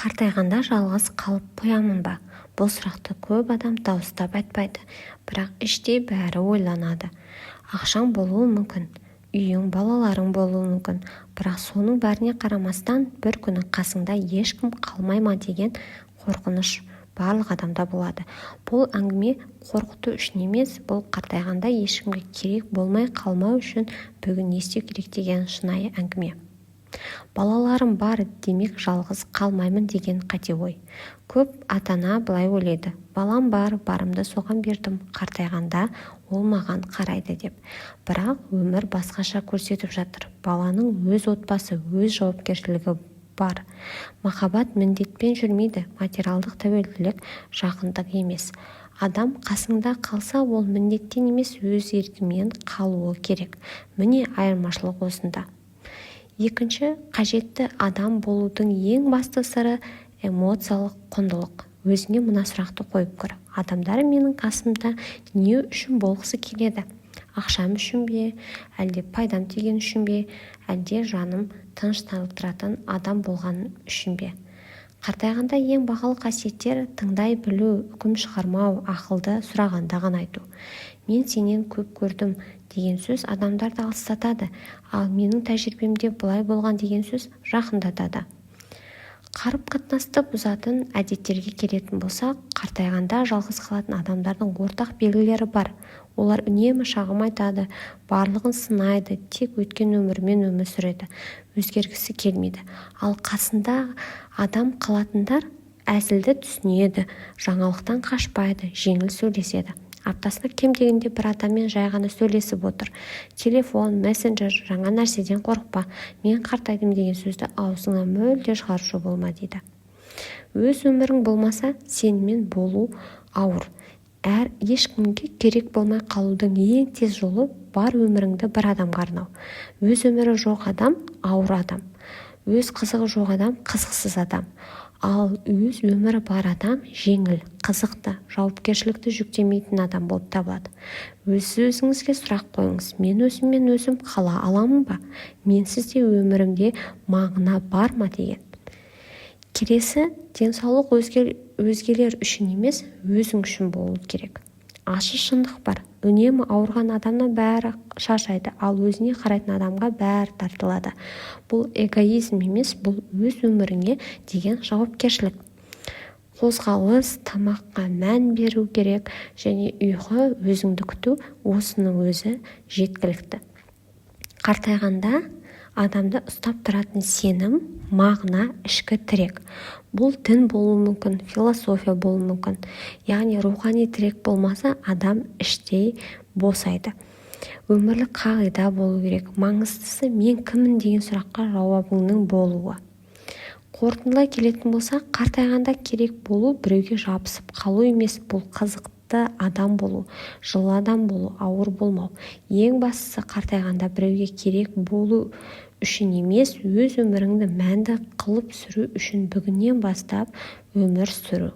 Қартайғанда жалғыз қалып қоямын ба? Бұл сұрақты көп адам дауыстап айтпайды, бірақ іштей бәрі ойланады. Ақшаң болуы мүмкін, үйің, балаларың болуы мүмкін, бірақ соның бәріне қарамастан бір күні қасыңда ешкім қалмай ма деген қорқыныш барлық адамда болады. Бұл әңгіме қорқыту үшін емес, бұл қартайғанда ешкімге керек болмай қалмау үшін бүгін не істеу керек деген шынайы әңгіме. Балаларым бар, демек жалғыз қалмаймын деген қате ой. Көп ата-ана былай ойлайды: балам бар, барымды соған бердім, қартайғанда ол маған қарайды деп. Бірақ өмір басқаша көрсетіп жатыр. Баланың өз отбасы, өз жауапкершілігі бар. Махаббат міндетпен жүрмейді, материалдық тәуелділік жақындық емес. Адам қасыңда қалса, ол міндеттен емес, өз еркімен қалуы керек. Міне айырмашылық осында. Екінші, қажетті адам болудың ең басты сыры эмоциялық құндылық. Өзіңе мына сұрақты қойып көр: адамдар менің қасымда не үшін болғысы келеді? Ақшам үшін бе, әлде пайдам тиген үшін бе, әлде жаным тыныштандыратын адам болған үшін бе? Қартайғанда ең бағалы қасиеттер тыңдай білу, үкім шығармау, ақылды сұрағанда ғана айту. Мен сенен көп көрдім деген сөз адамдарды алыстатады, ал менің тәжірибемде былай болған деген сөз жақындатады. Қарым-қатынасты бұзатын әдеттерге келетін болсақ, қартайғанда жалғыз қалатын адамдардың ортақ белгілері бар. Олар үнемі шағым айтады, барлығын сынайды, тек өткен өмірмен өмір сүреді, өзгергісі келмейді. Ал қасында адам қалатындар әзілді түсінеді, жаңалықтан қашпайды, жеңіл сөйлеседі. Аптасына кем дегенде бір адаммен жай ғана сөйлесіп отыр. Телефон, мессенджер, жаңа нәрседен қорықпа. Мен қартайдым деген сөзді аузыңа мүлде шығарушы болма дейді. Өз өмірің болмаса, сенімен болу ауыр. Ешкімге керек болмай қалудың ең тез жолы бар өміріңді бір адамға арнау. Өз өмірі жоқ адам ауыр адам. Өз қызығы жоқ адам қызықсыз адам. Ал өз өмірі бар адам жеңіл, қызықты, жауапкершілікті жүктемейтін адам болып табылады. Өзіңізге сұрақ қойыңыз: мен өзіммен өзім қала аламын ба? Менсіз де өмірімде мағына бар ма деген. Келесі, денсаулық өзгелер үшін емес, өзің үшін болу керек. Ащы шындық бар. Үнемі ауырған адамнан бәрі шаршайды, ал өзіне қарайтын адамға бәрі тартылады. Бұл эгоизм емес, бұл өз өміріңе деген жауапкершілік. Қозғалыс, тамаққа мән беру керек және ұйқы, өзіңді күту, осының өзі жеткілікті. Қартайғанда адамды ұстап тұратын сенім, мағына, ішкі тірек. Бұл дін болуы мүмкін, философия болуы мүмкін. Яғни рухани тірек болмаса, адам іштей босайды. Өмірлік қағида болу керек. Маңыздысы мен кіммін деген сұраққа жауабыңның болуы. Қорытындылай келетін болса, қартайғанда керек болу біреуге жабысып қалу емес, бұл қызықты адам болу, жылы адам болу, ауыр болмау. Ең бастысы қартайғанда біреуге керек болу үшін емес, өз өміріңді мәнді қылып сүру үшін бүгіннен бастап өмір сүру.